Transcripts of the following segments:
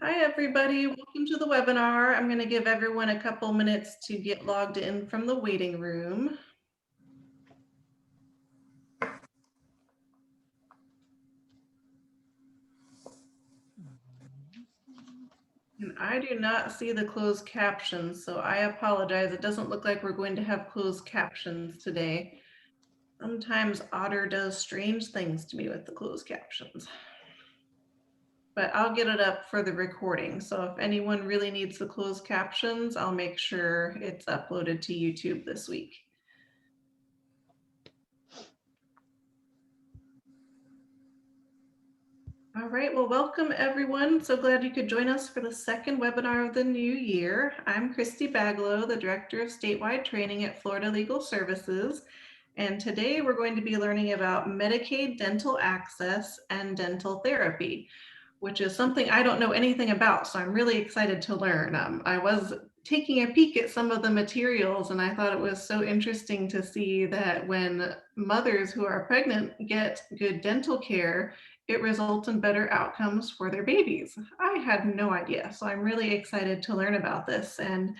Hi, everybody. Welcome to the webinar. I'm going to give everyone a couple minutes to get logged in from the waiting room. And I do not see the closed captions, so I apologize. It doesn't look like we're going to have closed captions today. Sometimes Otter does strange things to me with the closed captions. But I'll get it up for the recording. So if anyone really needs the closed captions, I'll make sure it's uploaded to YouTube this week. All right, well, welcome everyone. So glad you could join us for the second webinar of the new year. I'm Christy Baglow, the Director of Statewide Training at Florida Legal Services. And today we're going to be learning about Medicaid dental access and dental therapy, which is something I don't know anything about. So I'm really excited to learn. I was taking a peek at some of the materials and I thought it was so interesting to see that when mothers who are pregnant get good dental care, it results in better outcomes for their babies. I had no idea. So I'm really excited to learn about this. And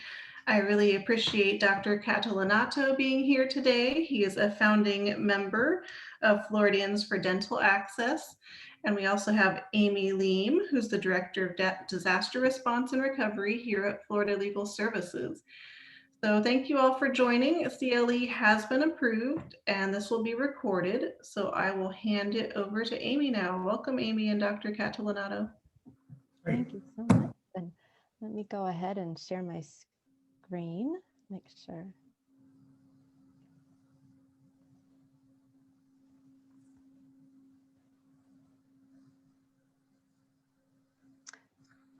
I really appreciate Dr. Catalanotto being here today. He is a founding member of Floridians for Dental Access. And we also have Amy Liem, who's the Director of Disaster Response and Recovery here at Florida Legal Services. So thank you all for joining. CLE has been approved and this will be recorded. So I will hand it over to Amy now. Welcome, Amy and Dr. Catalanotto. Thank you so much. And let me go ahead and share my screen, make sure.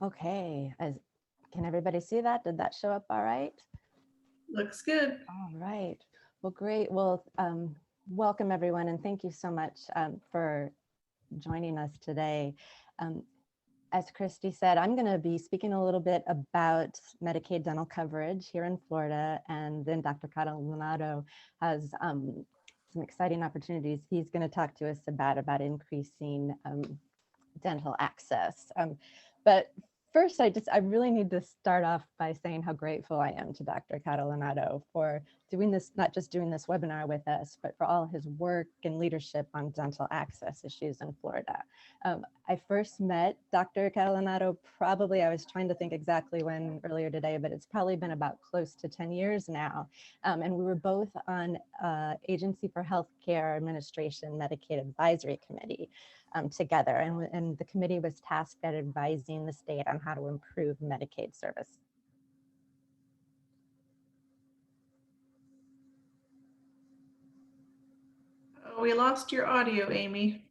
Okay, can everybody see that? Did that show up all right? Looks good. All right. Well, great. Well, welcome everyone, and thank you so much for joining us today. As Christy said, I'm going to be speaking a little bit about Medicaid dental coverage here in Florida, and then Dr. Catalanotto has some exciting opportunities he's going to talk to us about increasing dental access. But first, I really need to start off by saying how grateful I am to Dr. Catalanotto for doing this, not just doing this webinar with us, but for all his work and leadership on dental access issues in Florida. I first met Dr. Catalanotto probably, I was trying to think exactly when earlier today, but it's probably been about close to 10 years now. And we were both on Agency for Healthcare Administration Medicaid Advisory Committee together. And the committee was tasked at advising the state on how to improve Medicaid service. Oh, we lost your audio, Amy.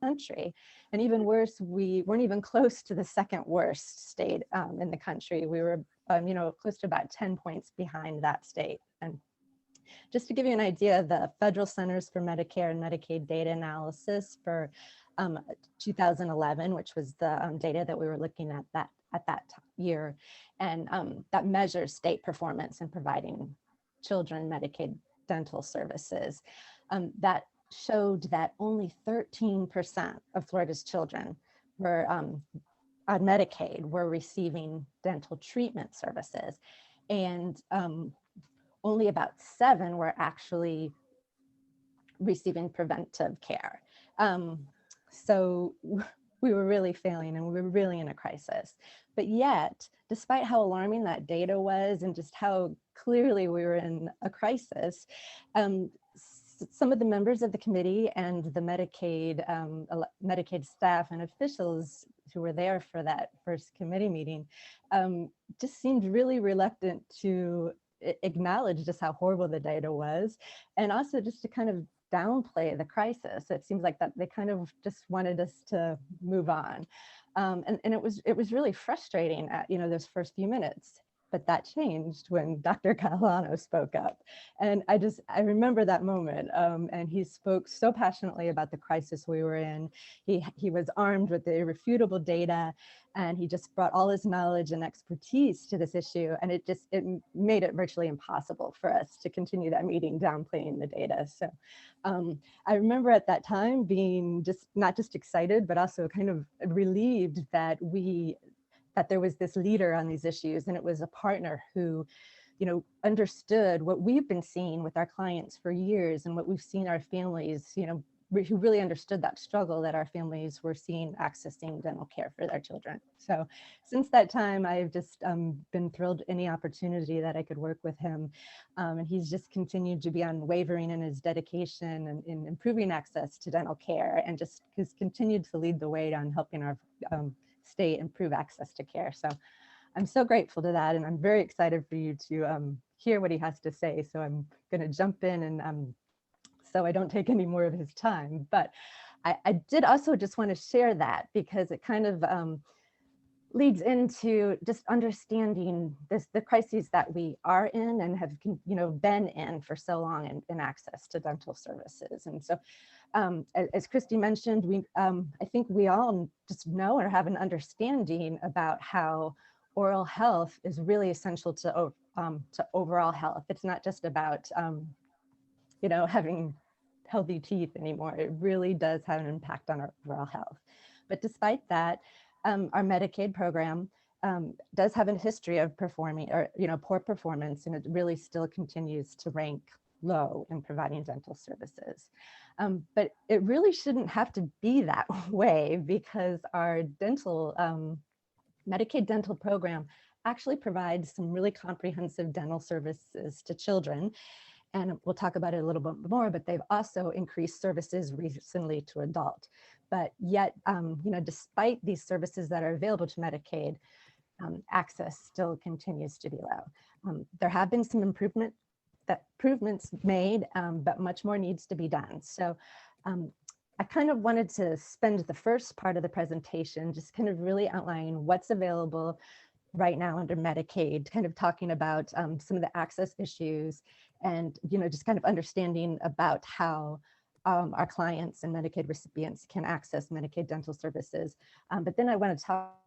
Country. And even worse, we weren't even close to the second worst state in the country. We were, close to about 10 points behind that state. And just to give you an idea, the Federal Centers for Medicare and Medicaid data analysis for 2011, which was the data that we were looking at that year, and that measures state performance in providing children Medicaid dental services. That showed that only 13% of Florida's children were on Medicaid were receiving dental treatment services, and only about 7 were actually receiving preventive care. So we were really failing and we were really in a crisis. But yet, despite how alarming that data was and just how clearly we were in a crisis, some of the members of the committee and the Medicaid staff and officials who were there for that first committee meeting just seemed really reluctant to acknowledge just how horrible the data was, and also just to kind of downplay the crisis. It seems like that they kind of just wanted us to move on. And it was really frustrating at those first few minutes. but that changed when Dr. Catalanotto spoke up. And I remember that moment. And he spoke so passionately about the crisis we were in. He was armed with the irrefutable data, and he just brought all his knowledge and expertise to this issue. And it made it virtually impossible for us to continue that meeting downplaying the data. So I remember at that time being not just excited, but also kind of relieved that there was this leader on these issues, and it was a partner who, understood what we've been seeing with our clients for years and what we've seen our families, who really understood that struggle that our families were seeing accessing dental care for their children. So since that time, I've just been thrilled any opportunity that I could work with him. And he's just continued to be unwavering in his dedication and in improving access to dental care, and just has continued to lead the way on helping our state improve access to care. So I'm so grateful to that, and I'm very excited for you to hear what he has to say. So I'm going to jump in, and so I don't take any more of his time. But I did also just want to share that, because it kind of leads into just understanding the crises that we are in and have been in for so long in access to dental services. And so as Christy mentioned, I think we all just know or have an understanding about how oral health is really essential to overall health. It's not just about having healthy teeth anymore. It really does have an impact on our overall health. But despite that, our Medicaid program does have a history of poor performance, and it really still continues to rank low in providing dental services. But it really shouldn't have to be that way, because our Medicaid dental program actually provides some really comprehensive dental services to children. And we'll talk about it a little bit more, but they've also increased services recently to adult. But yet, despite these services that are available to Medicaid, access still continues to be low. There have been some improvements made, but much more needs to be done. So I kind of wanted to spend the first part of the presentation just kind of really outlining what's available right now under Medicaid, kind of talking about some of the access issues, and just kind of understanding about how our clients and Medicaid recipients can access Medicaid dental services. But then I want to talk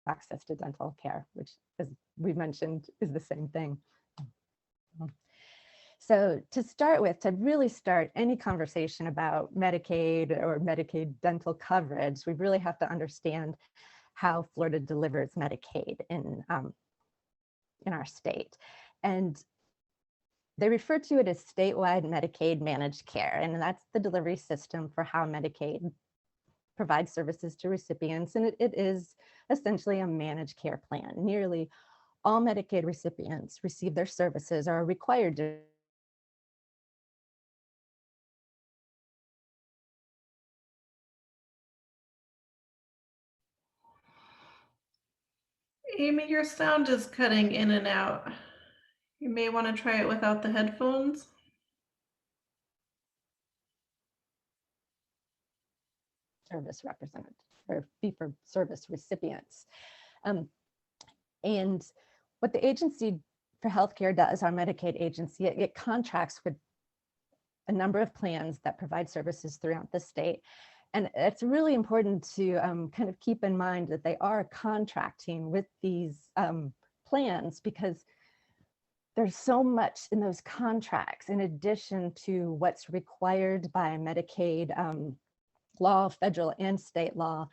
access to dental care, which, as we mentioned, is the same thing. So to really start any conversation about Medicaid or Medicaid dental coverage, we really have to understand how Florida delivers Medicaid in our state. And they refer to it as statewide Medicaid managed care, and that's the delivery system for how Medicaid provides services to recipients, and it is essentially a managed care plan. Nearly all Medicaid recipients receive their services or are required to Amy, your sound is cutting in and out. You may want to try it without the headphones. service representative or fee-for-service recipients. And what the Agency for Healthcare does, our Medicaid agency, it contracts with a number of plans that provide services throughout the state. And it's really important to kind of keep in mind that they are contracting with these plans, because there's so much in those contracts in addition to what's required by Medicaid law, federal and state law.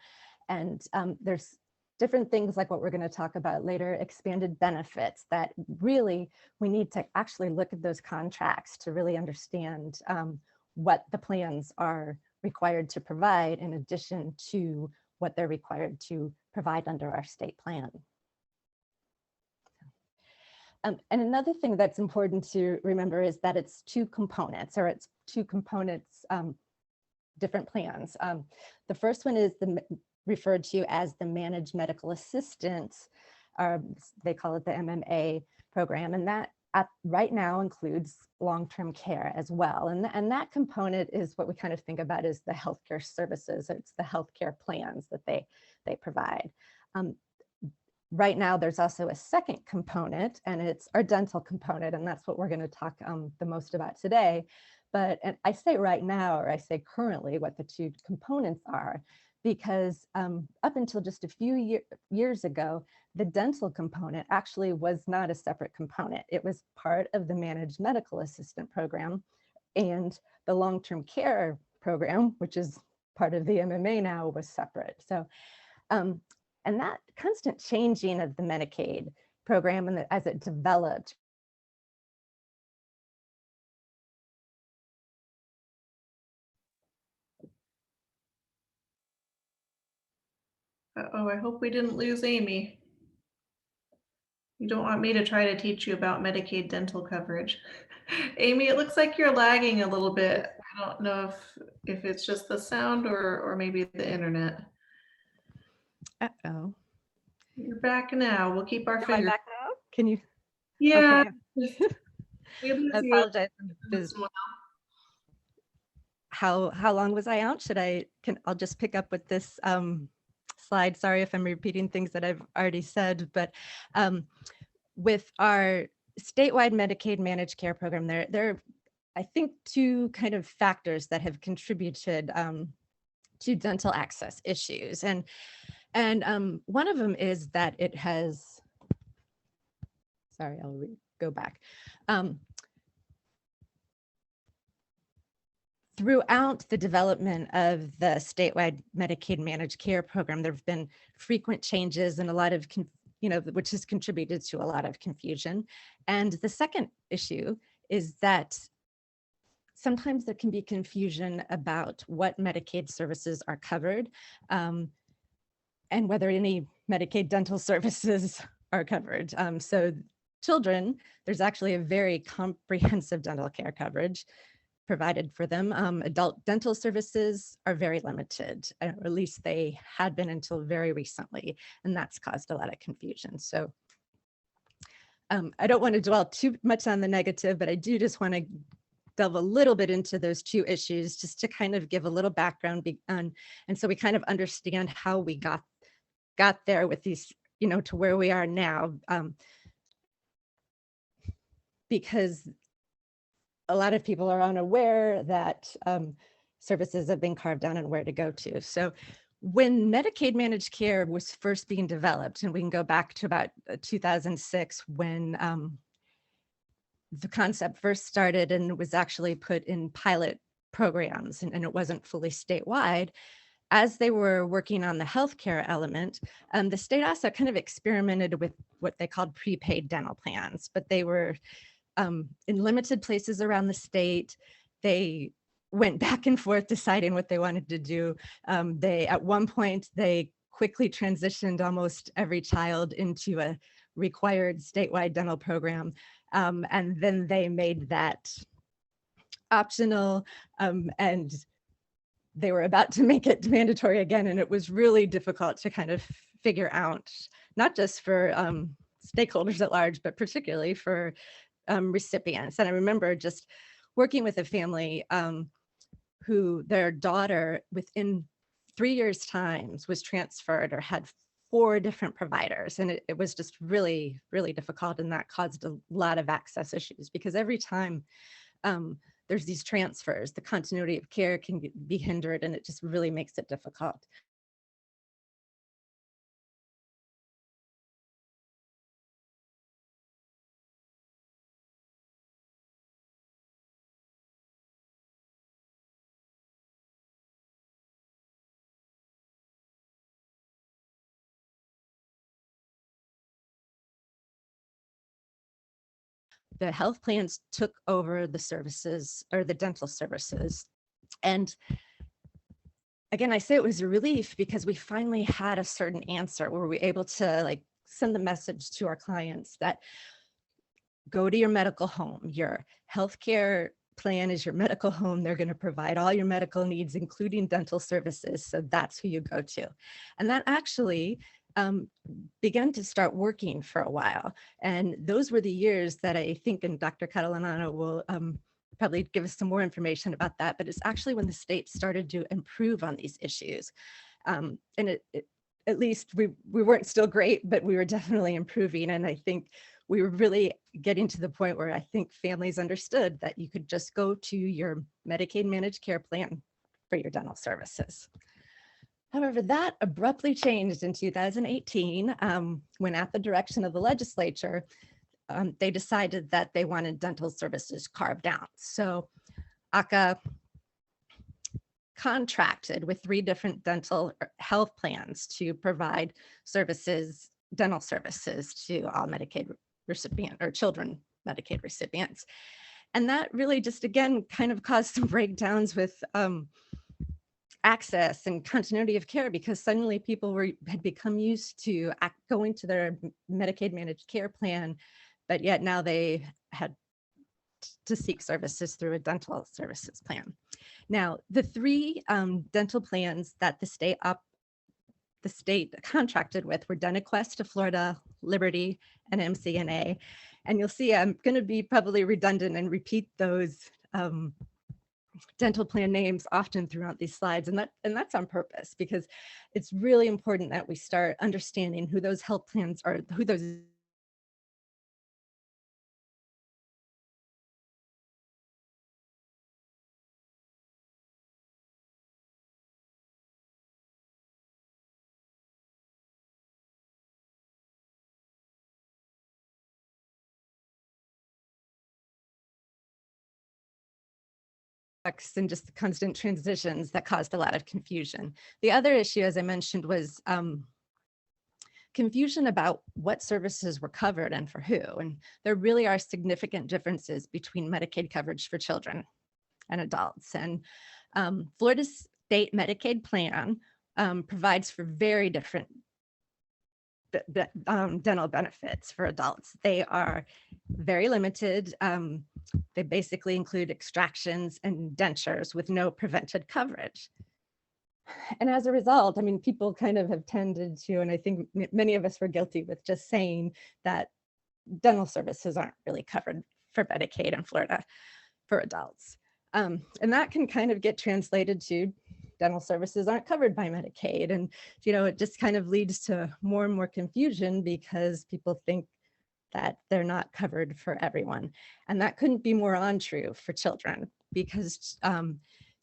And there's different things like what we're going to talk about later, expanded benefits, that really we need to actually look at those contracts to really understand what the plans are required to provide in addition to what they're required to provide under our state plan. And another thing that's important to remember is that it's two components, different plans. The first one is referred to as the managed medical assistance they call it the MMA program, and that right now includes long-term care as well. And that component is what we kind of think about as the healthcare services. It's the healthcare plans that they provide. Right now, there's also a second component, and it's our dental component, and that's what we're going to talk the most about today. But I say right now, or I say currently, what the two components are, because up until just a few years ago, the dental component actually was not a separate component. It was part of the managed medical assistant program, and the long-term care program, which is part of the MMA now, was separate. So, and that constant changing of the Medicaid program and as it developed. Uh-oh, I hope we didn't lose Amy. You don't want me to try to teach you about Medicaid dental coverage. Amy, it looks like you're lagging a little bit. I don't know if it's just the sound or maybe the internet. Uh-oh. You're back now. We'll keep our Am I fingers. back now? Can you? Yeah. Okay. I apologize. How long was I out? I'll just pick up with this slide. Sorry if I'm repeating things that I've already said, but with our statewide Medicaid managed care program, there are, I think, two kind of factors that have contributed to dental access issues. And one of them is that it has, sorry, I'll go back. Throughout the development of the statewide Medicaid managed care program, there have been frequent changes and a lot of, which has contributed to a lot of confusion. And the second issue is that sometimes there can be confusion about what Medicaid services are covered and whether any Medicaid dental services are covered. So children, there's actually a very comprehensive dental care coverage provided for them. Adult dental services are very limited, or at least they had been until very recently, and that's caused a lot of confusion. So I don't want to dwell too much on the negative, but I do just want to delve a little bit into those two issues just to kind of give a little background and so we kind of understand how we got there with these, to where we are now, because a lot of people are unaware that services have been carved down and where to go to. So when Medicaid managed care was first being developed, and we can go back to about 2006 when the concept first started and it was actually put in pilot programs and it wasn't fully statewide, as they were working on the healthcare element, the state also kind of experimented with what they called prepaid dental plans, but they were in limited places around the state. They went back and forth deciding what they wanted to do. At one point, they quickly transitioned almost every child into a required statewide dental program. And then they made that optional, and they were about to make it mandatory again. And it was really difficult to kind of figure out, not just for stakeholders at large, but particularly for recipients. And I remember just working with a family who their daughter within 3 years' time was transferred or had 4 different providers. And it was just really, really difficult. And that caused a lot of access issues because every time there's these transfers, the continuity of care can be hindered and it just really makes it difficult. The health plans took over the services or the dental services. And again, I say it was a relief because we finally had a certain answer where we were able to send the message to our clients that go to your medical home. Your healthcare plan is your medical home. They're going to provide all your medical needs, including dental services. So that's who you go to. And that actually began to start working for a while. And those were the years that I think, and Dr. Catalanotto will probably give us some more information about that, but it's actually when the state started to improve on these issues. And at least we weren't still great, but we were definitely improving. And I think we were really getting to the point where I think families understood that you could just go to your Medicaid managed care plan for your dental services. However, that abruptly changed in 2018 when, at the direction of the legislature, they decided that they wanted dental services carved out. So ACA contracted with 3 different dental health plans to provide services, dental services, to all Medicaid recipient or children Medicaid recipients. And that really just, again, kind of caused some breakdowns with access and continuity of care, because suddenly people had become used to going to their Medicaid managed care plan, but yet now they had to seek services through a dental services plan. Now, the 3 dental plans that the state contracted with were DentaQuest of Florida, Liberty, and MCNA. And you'll see I'm going to be probably redundant and repeat those dental plan names often throughout these slides, and that's on purpose, because it's really important that we start understanding who those health plans are, who those and just the constant transitions that caused a lot of confusion. The other issue, as I mentioned, was confusion about what services were covered and for who. And there really are significant differences between Medicaid coverage for children and adults. And Florida's state Medicaid plan provides for very different dental benefits for adults. They are very limited. They basically include extractions and dentures with no prevented coverage. And as a result, I mean, people kind of have tended to, and I think many of us were guilty with just saying that dental services aren't really covered for Medicaid in Florida for adults. And that can kind of get translated to dental services aren't covered by Medicaid. And, it just kind of leads to more and more confusion because people think that they're not covered for everyone. And that couldn't be more untrue for children, because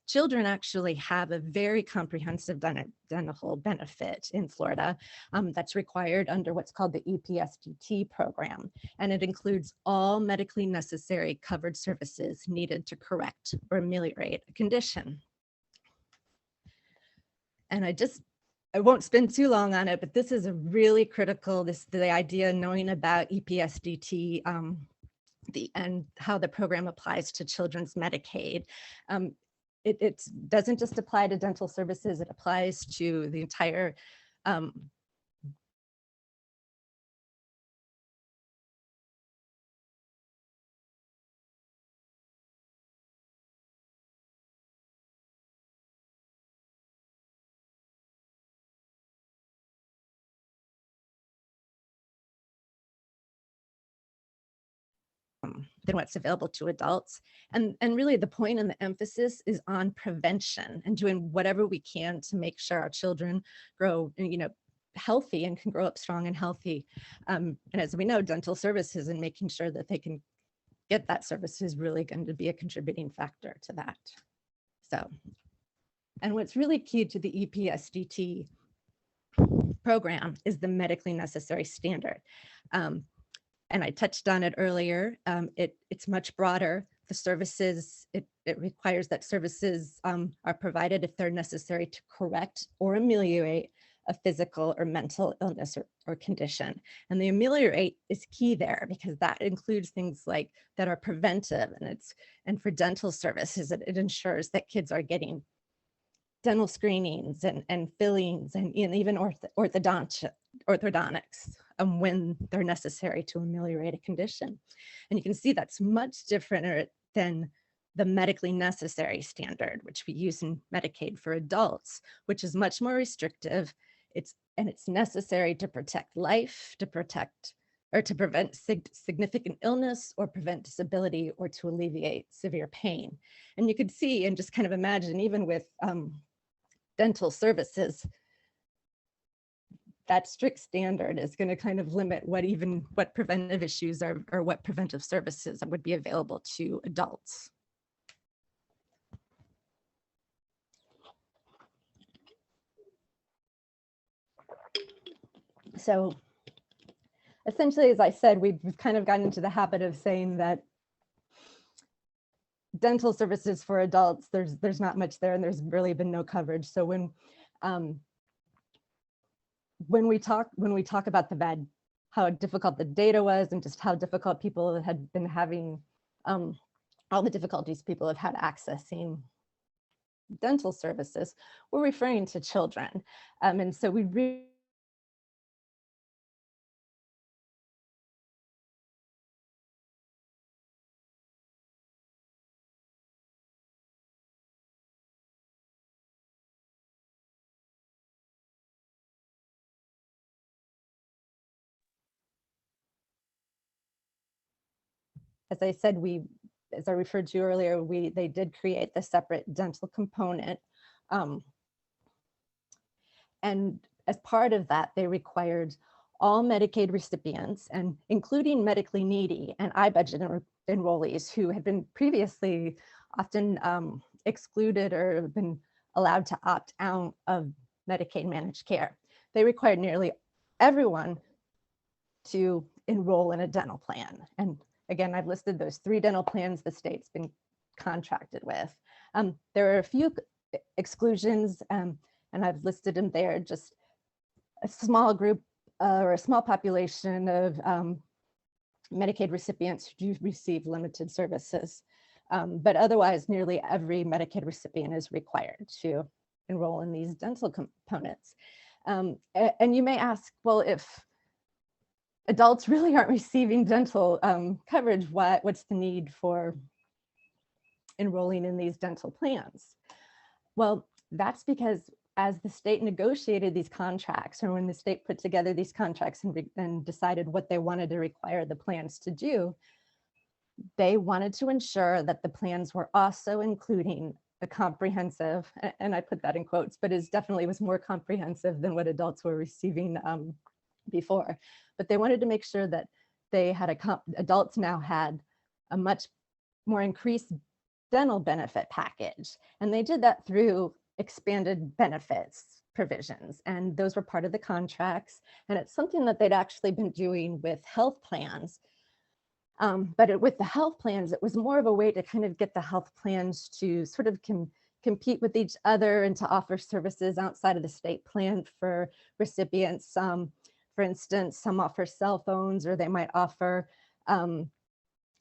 children actually have a very comprehensive dental benefit in Florida that's required under what's called the EPSDT program. And it includes all medically necessary covered services needed to correct or ameliorate a condition. And I won't spend too long on it, but this is a really critical, the idea knowing about EPSDT and how the program applies to children's Medicaid. It doesn't just apply to dental services, it applies to the entire than what's available to adults. And really the point and the emphasis is on prevention and doing whatever we can to make sure our children grow, healthy and can grow up strong and healthy. And as we know, dental services and making sure that they can get that service is really going to be a contributing factor to that. So, and what's really key to the EPSDT program is the medically necessary standard. And I touched on it earlier. It's much broader. The services, it requires that services are provided if they're necessary to correct or ameliorate a physical or mental illness or condition. And the ameliorate is key there, because that includes things like that are preventive, and for dental services, it ensures that kids are getting dental screenings and fillings and even orthodontics when they're necessary to ameliorate a condition. And you can see that's much different than the medically necessary standard, which we use in Medicaid for adults, which is much more restrictive. it's necessary to protect life, to prevent significant illness or prevent disability or to alleviate severe pain. And you could see and just kind of imagine, even with dental services, that strict standard is going to kind of limit what preventive issues or what preventive services would be available to adults. So essentially, as I said, we've kind of gotten into the habit of saying that dental services for adults, there's not much there, and there's really been no coverage. So when we talk about how difficult the data was and just how difficult people had been having, all the difficulties people have had accessing dental services, we're referring to children. And so we as I said, as I referred to earlier, they did create the separate dental component. And as part of that, they required all Medicaid recipients, and including medically needy and I-budget enrollees who had been previously often excluded or been allowed to opt out of Medicaid managed care. They required nearly everyone to enroll in a dental plan. And again, I've listed those 3 dental plans the state's been contracted with. There are a few exclusions, and I've listed them there. Just a small group or a small population of Medicaid recipients who do receive limited services. But otherwise, nearly every Medicaid recipient is required to enroll in these dental components. And you may ask, well, if adults really aren't receiving dental coverage, what's the need for enrolling in these dental plans? Well, that's because as the state negotiated these contracts, or when the state put together these contracts and decided what they wanted to require the plans to do, they wanted to ensure that the plans were also including a comprehensive, and I put that in quotes, but it definitely was more comprehensive than what adults were receiving before. But they wanted to make sure that they had adults now had a much more increased dental benefit package. And they did that through expanded benefits provisions. And those were part of the contracts. And it's something that they'd actually been doing with health plans. But with the health plans, it was more of a way to kind of get the health plans to sort of compete with each other and to offer services outside of the state plan for recipients. For instance, some offer cell phones, or they might offer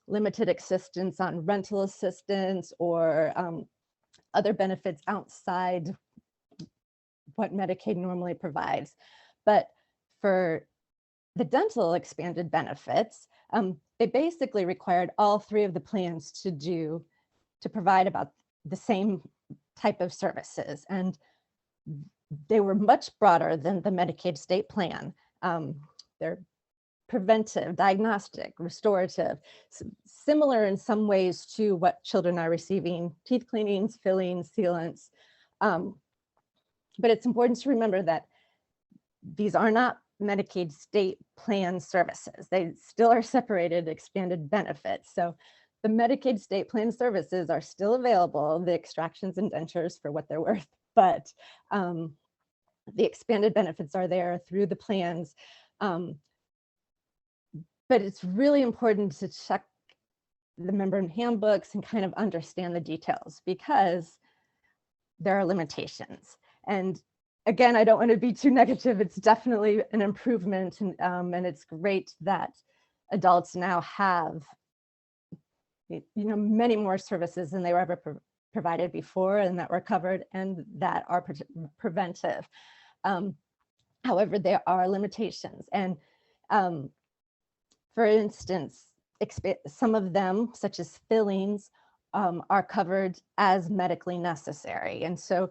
limited assistance on rental assistance, or other benefits outside what Medicaid normally provides. But for the dental expanded benefits, they basically required all 3 of the plans to provide about the same type of services. And they were much broader than the Medicaid state plan. They're preventive, diagnostic, restorative, similar in some ways to what children are receiving: teeth cleanings, fillings, sealants. But it's important to remember that these are not Medicaid state plan services. They still are separated, expanded benefits. So the Medicaid state plan services are still available, the extractions and dentures for what they're worth, but the expanded benefits are there through the plans. But it's really important to check the member handbooks and kind of understand the details, because there are limitations. And again, I don't want to be too negative. It's definitely an improvement, and it's great that adults now have, many more services than they were ever provided before, and that were covered and that are preventive. However, there are limitations, and for instance, some of them, such as fillings, are covered as medically necessary. And so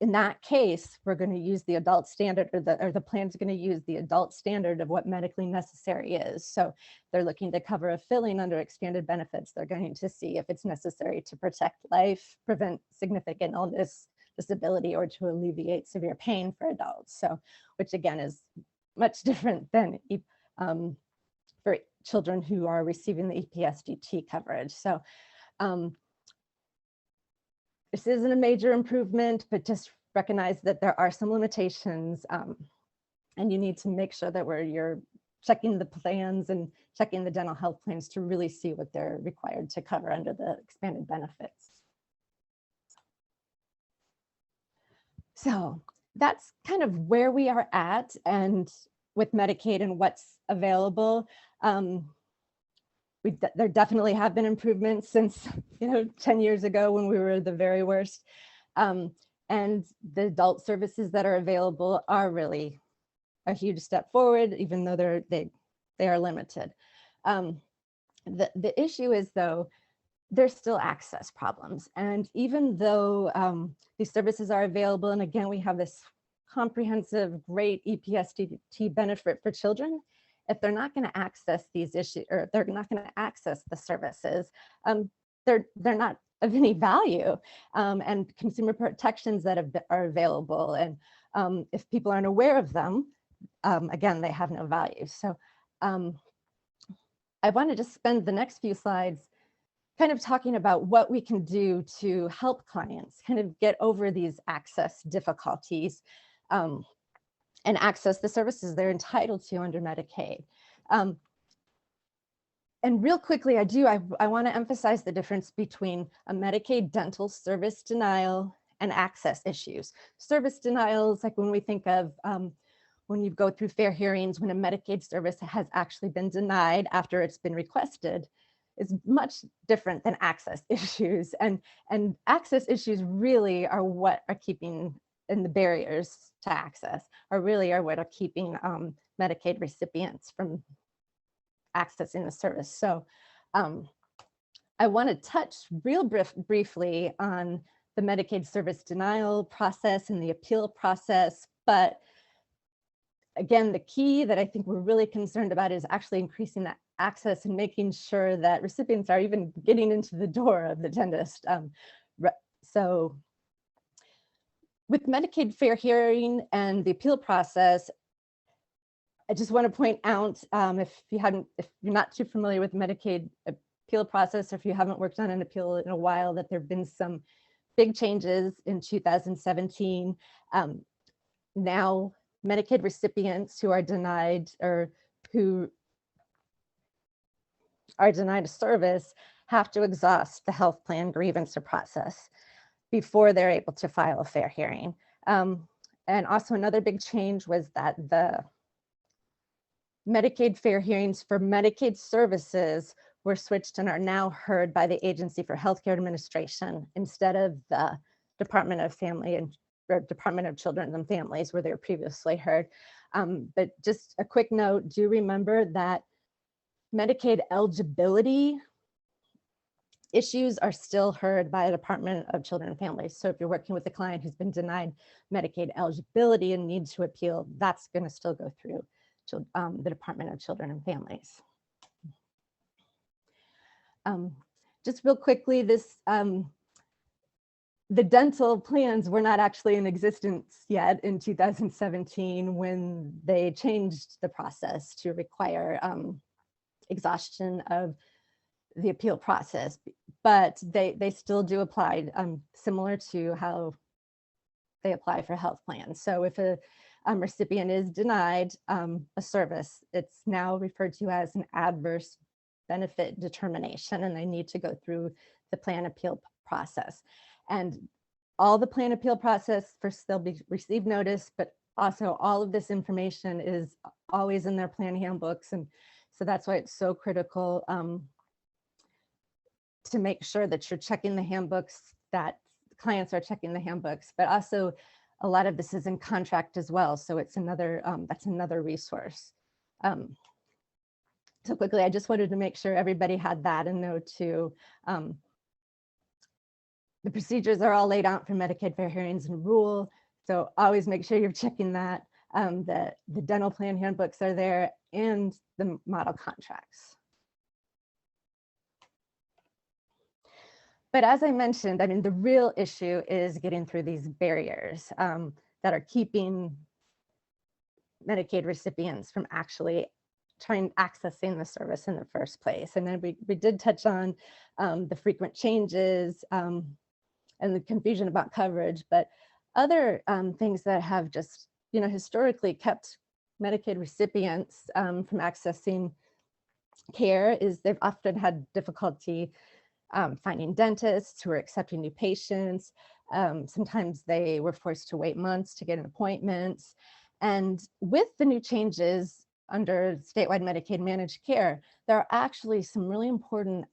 In that case, we're going to use the adult standard, or the plan's going to use the adult standard of what medically necessary is. So they're looking to cover a filling under expanded benefits. They're going to see if it's necessary to protect life, prevent significant illness, disability, or to alleviate severe pain for adults. So, which again is much different than for children who are receiving the EPSDT coverage. So this isn't a major improvement, but just recognize that there are some limitations, and you need to make sure that you're checking the plans and checking the dental health plans to really see what they're required to cover under the expanded benefits. So that's kind of where we are at, and with Medicaid and what's available. There definitely have been improvements since 10 years ago when we were the very worst. And the adult services that are available are really a huge step forward, even though they are limited. The issue is, though, there's still access problems. And even though these services are available, and again, we have this comprehensive, great EPSDT benefit for children, if they're not going to access these issues, or they're not going to access the services, they're not of any value. And consumer protections that are available, and if people aren't aware of them, again, they have no value. So I wanted to spend the next few slides kind of talking about what we can do to help clients kind of get over these access difficulties, and access the services they're entitled to under Medicaid. And real quickly, I want to emphasize the difference between a Medicaid dental service denial and access issues. Service denials, like when we think of when you go through fair hearings, when a Medicaid service has actually been denied after it's been requested, is much different than access issues. And access issues really are what are keeping, and the barriers to access are what are keeping Medicaid recipients from accessing the service. So I want to touch real briefly on the Medicaid service denial process and the appeal process. But again, the key that I think we're really concerned about is actually increasing that access and making sure that recipients are even getting into the door of the dentist. So with Medicaid fair hearing and the appeal process, I just want to point out, if you're not too familiar with Medicaid appeal process, or if you haven't worked on an appeal in a while, that there have been some big changes in 2017. Now, Medicaid recipients who are denied, or who are denied a service, have to exhaust the health plan grievance or process before they're able to file a fair hearing. And also another big change was that the Medicaid fair hearings for Medicaid services were switched and are now heard by the Agency for Healthcare Administration instead of the Department of Family and Department of Children and Families, where they were previously heard. But just a quick note, do remember that Medicaid eligibility issues are still heard by the Department of Children and Families. So if you're working with a client who's been denied Medicaid eligibility and needs to appeal, that's going to still go through the Department of Children and Families. Just real quickly, the dental plans were not actually in existence yet in 2017 when they changed the process to require exhaustion of the appeal process, but they still do apply, similar to how they apply for health plans. So if a recipient is denied a service, it's now referred to as an adverse benefit determination, and they need to go through the plan appeal process. And all the plan appeal process, first they'll receive notice, but also all of this information is always in their plan handbooks. And so that's why it's so critical to make sure that you're checking the handbooks, that clients are checking the handbooks, but also a lot of this is in contract as well. So it's another, that's another resource. So quickly, I just wanted to make sure everybody had that and know too. The procedures are all laid out for Medicaid fair hearings and rule. So always make sure you're checking that. The dental plan handbooks are there and the model contracts. But as I mentioned, I mean, the real issue is getting through these barriers that are keeping Medicaid recipients from actually accessing the service in the first place. And then we did touch on the frequent changes and the confusion about coverage, but other things that have just, historically kept Medicaid recipients from accessing care is they've often had difficulty finding dentists who are accepting new patients. Sometimes they were forced to wait months to get an appointment. And with the new changes under statewide Medicaid managed care, there are actually some really important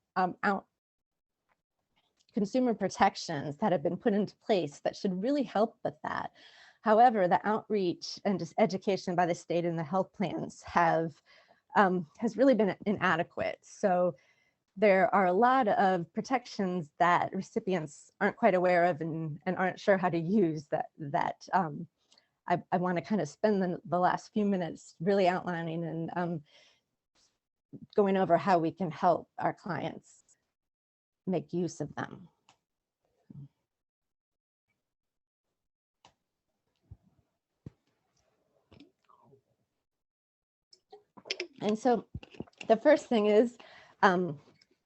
consumer protections that have been put into place that should really help with that. However, the outreach and just education by the state and the health plans has really been inadequate. So there are a lot of protections that recipients aren't quite aware of and aren't sure how to use that I want to kind of spend the last few minutes really outlining and going over how we can help our clients make use of them. And so the first thing is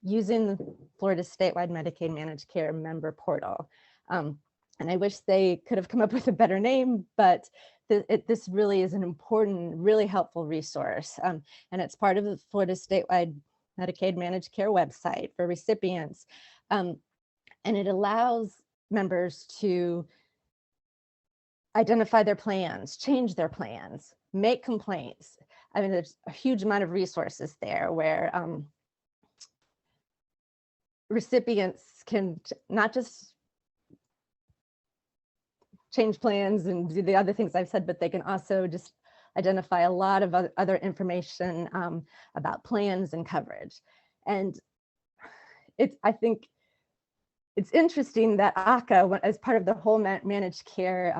using the Florida statewide Medicaid managed care member portal. And I wish they could have come up with a better name, but this really is an important, really helpful resource. And it's part of the Florida statewide Medicaid managed care website for recipients. And it allows members to identify their plans, change their plans, make complaints. I mean, there's a huge amount of resources there where recipients can not just change plans and do the other things I've said, but they can also just identify a lot of other information about plans and coverage. And I think it's interesting that ACA, as part of the whole managed care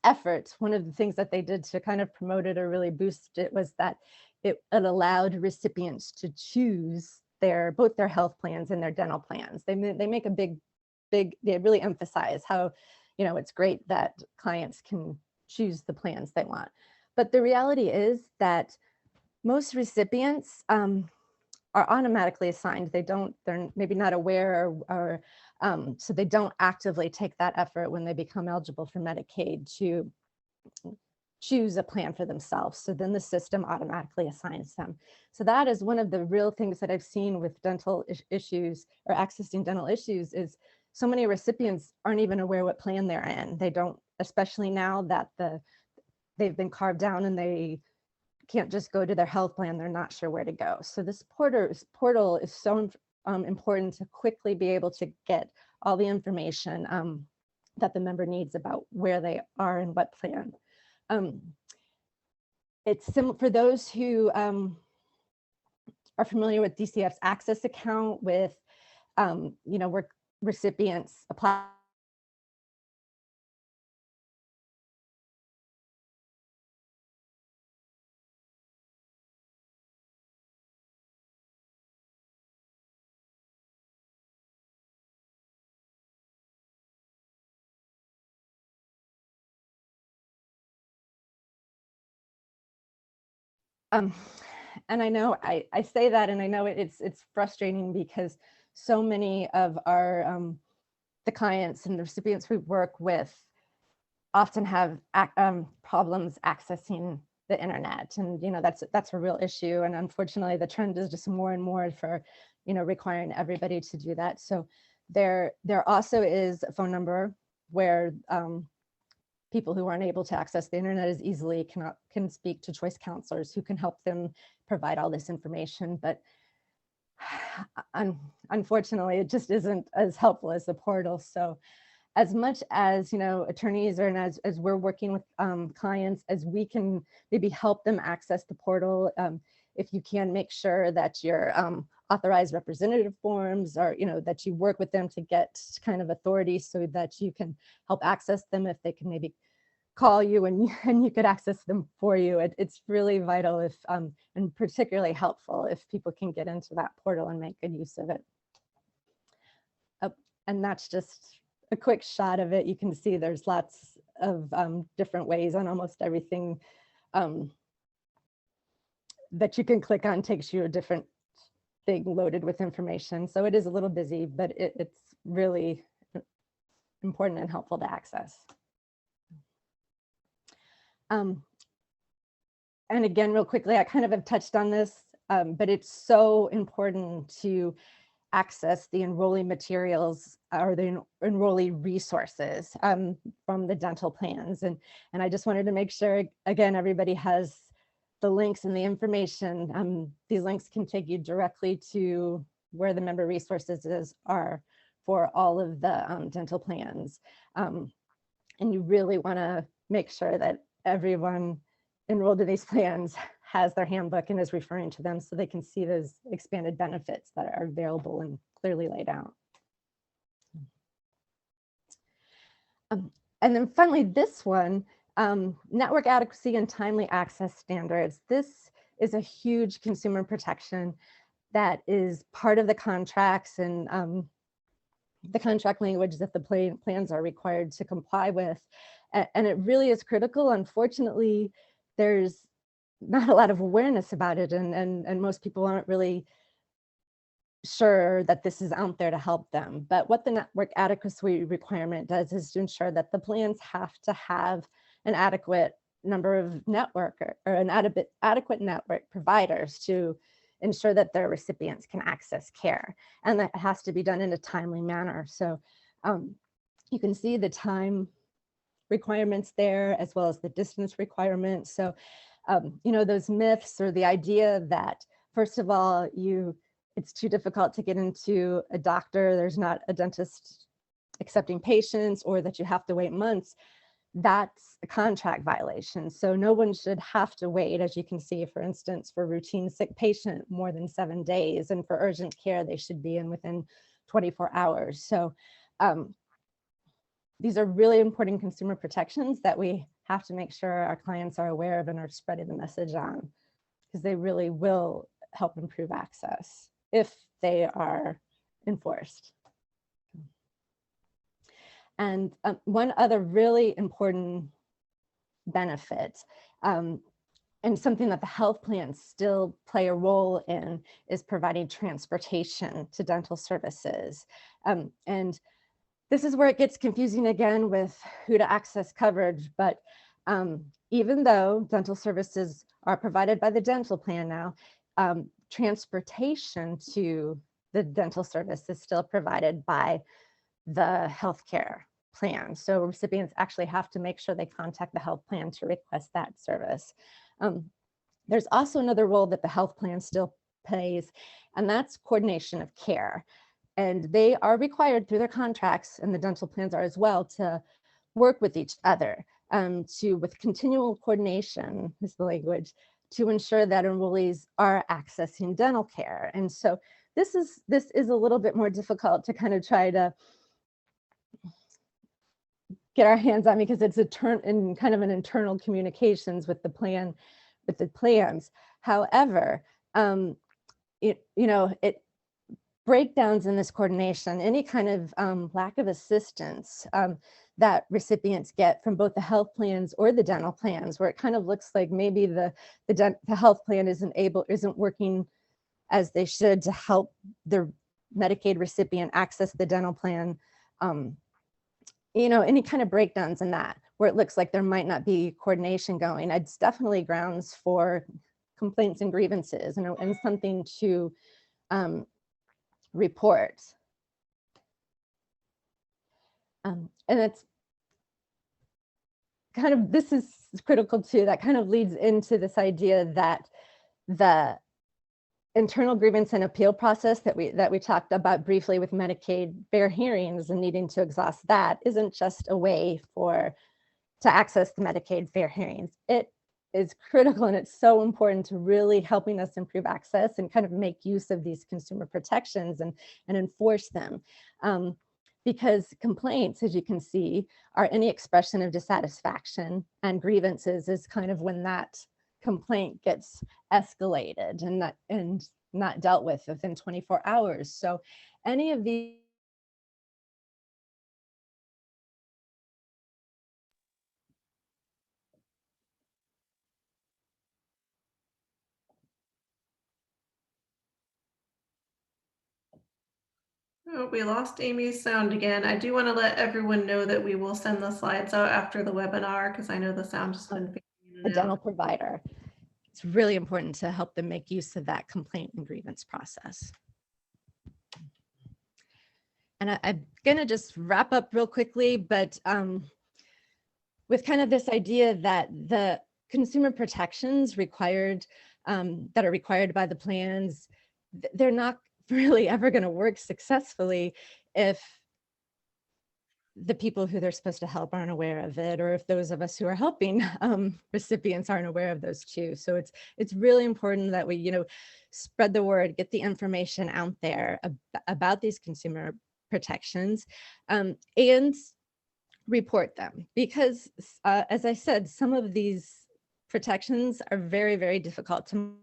effort, one of the things that they did to kind of promote it or really boost it was that it allowed recipients to choose both their health plans and their dental plans. They make a big, they really emphasize how, it's great that clients can choose the plans they want. But the reality is that most recipients are automatically assigned. They're maybe not aware or so they don't actively take that effort when they become eligible for Medicaid to choose a plan for themselves. So then the system automatically assigns them. So that is one of the real things that I've seen with dental issues or accessing dental issues is so many recipients aren't even aware what plan they're in. They don't, especially now that they've been carved down and they can't just go to their health plan, they're not sure where to go. So this portal is so important to quickly be able to get all the information that the member needs about where they are and what plan. It's similar for those who are familiar with DCF's access account with, where recipients apply and I know I say that, and I know it's frustrating because so many of our the clients and the recipients we work with often have problems accessing the internet, and that's a real issue. And unfortunately, the trend is just more and more for requiring everybody to do that. So there also is a phone number where people who aren't able to access the internet as easily can speak to choice counselors who can help them provide all this information. But unfortunately, it just isn't as helpful as the portal. So as much as attorneys and as we're working with clients, as we can maybe help them access the portal, if you can, make sure that your authorized representative forms are, that you work with them to get kind of authority so that you can help access them, if they can maybe call you and you could access them for you. It's really vital if and particularly helpful if people can get into that portal and make good use of it. And that's just a quick shot of it. You can see there's lots of different ways, and almost everything that you can click on takes you a different thing loaded with information. So it is a little busy, but it's really important and helpful to access. And again, real quickly, I kind of have touched on this, but it's so important to access the enrollee materials or the enrollee resources from the dental plans. And I just wanted to make sure, again, everybody has the links and the information. These links can take you directly to where the member resources are for all of the dental plans. And you really want to make sure that everyone enrolled in these plans has their handbook and is referring to them so they can see those expanded benefits that are available and clearly laid out. And then finally, this one, network adequacy and timely access standards. This is a huge consumer protection that is part of the contracts and the contract language that the plans are required to comply with. And it really is critical. Unfortunately, there's not a lot of awareness about it, and most people aren't really sure that this is out there to help them. But what the network adequacy requirement does is to ensure that the plans have to have an adequate number of network or an adequate network providers to ensure that their recipients can access care. And that has to be done in a timely manner. So you can see the time requirements there, as well as the distance requirements. So those myths, or the idea that, first of all, it's too difficult to get into a doctor, there's not a dentist accepting patients, or that you have to wait months, that's a contract violation. So no one should have to wait, as you can see, for instance, for routine sick patient more than 7 days, and for urgent care, they should be in within 24 hours. So these are really important consumer protections that we have to make sure our clients are aware of and are spreading the message on, because they really will help improve access if they are enforced. And one other really important benefit, and something that the health plans still play a role in, is providing transportation to dental services. And this is where it gets confusing again with who to access coverage, but even though dental services are provided by the dental plan now, transportation to the dental service is still provided by the healthcare plan. So recipients actually have to make sure they contact the health plan to request that service. There's also another role that the health plan still plays, and that's coordination of care. And they are required through their contracts, and the dental plans are as well, to work with each other with continual coordination, is the language, to ensure that enrollees are accessing dental care. And so this is a little bit more difficult to kind of try to get our hands on, because it's in kind of an internal communications with the plans. However, it breakdowns in this coordination, any kind of lack of assistance that recipients get from both the health plans or the dental plans, where it kind of looks like maybe the health plan isn't working as they should to help the Medicaid recipient access the dental plan. Any kind of breakdowns in that, where it looks like there might not be coordination going, it's definitely grounds for complaints and grievances, and something to report. And it's kind of, this is critical too, that kind of leads into this idea that the internal grievance and appeal process that we talked about briefly with Medicaid fair hearings and needing to exhaust that isn't just a way to access the Medicaid fair hearings. It is critical, and it's so important to really helping us improve access and kind of make use of these consumer protections and enforce them. Because complaints, as you can see, are any expression of dissatisfaction, and grievances is kind of when that complaint gets escalated and not dealt with within 24 hours. So any of these Oh, we lost Amy's sound again. I do want to let everyone know that we will send the slides out after the webinar because I know the sound has been fading in a and dental out. provider, it's really important to help them make use of that complaint and grievance process. And I'm going to just wrap up real quickly, but with kind of this idea that the consumer protections required, that are required by the plans, they're not really ever going to work successfully if the people who they're supposed to help aren't aware of it, or if those of us who are helping recipients aren't aware of those too. So it's really important that we, spread the word, get the information out there about these consumer protections, and report them, because as I said, some of these protections are very, very difficult to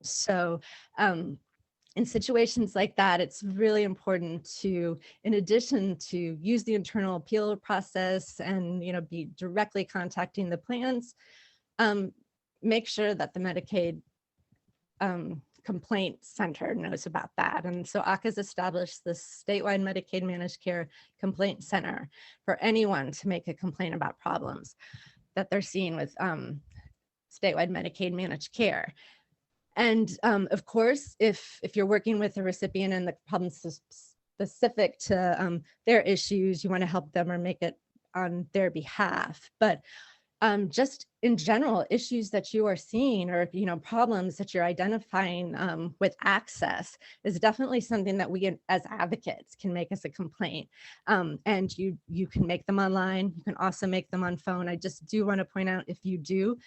So in situations like that, it's really important to, in addition to use the internal appeal process and be directly contacting the plans, make sure that the Medicaid complaint center knows about that. And so ACA's established this statewide Medicaid managed care complaint center for anyone to make a complaint about problems that they're seeing with statewide Medicaid managed care. And of course, if you're working with a recipient and the problem's specific to their issues, you want to help them or make it on their behalf. But just in general, issues that you are seeing or problems that you're identifying with access is definitely something that we as advocates can make as a complaint. And you can make them online. You can also make them on phone. I just do want to point out, if you do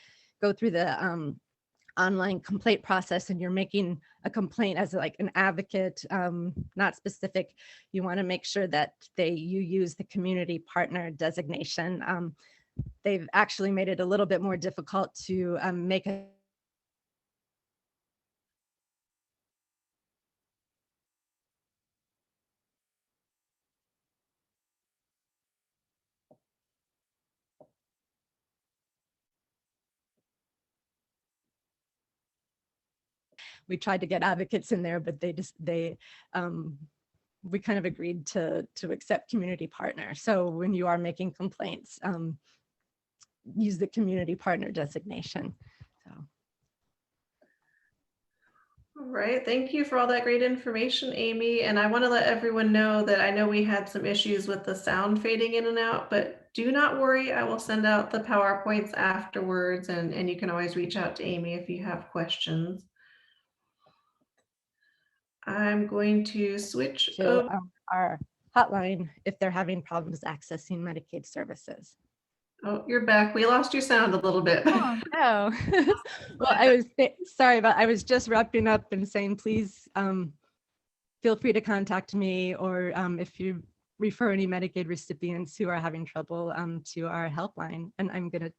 go through the online complaint process and you're making a complaint as like an advocate, not specific, you want to make sure that you use the community partner designation. They've actually made it a little bit more difficult to make a we tried to get advocates in there, but we kind of agreed to accept community partner. So when you are making complaints, use the community partner designation. So. All right, thank you for all that great information, Amy. And I want to let everyone know that I know we had some issues with the sound fading in and out, but do not worry, I will send out the PowerPoints afterwards, and you can always reach out to Amy if you have questions. I'm going to switch to our hotline if they're having problems accessing Medicaid services. Oh, you're back. We lost your sound a little bit. Oh, no. Well, sorry, but I was just wrapping up and saying, please feel free to contact me, or if you refer any Medicaid recipients who are having trouble to our helpline. And I'm going to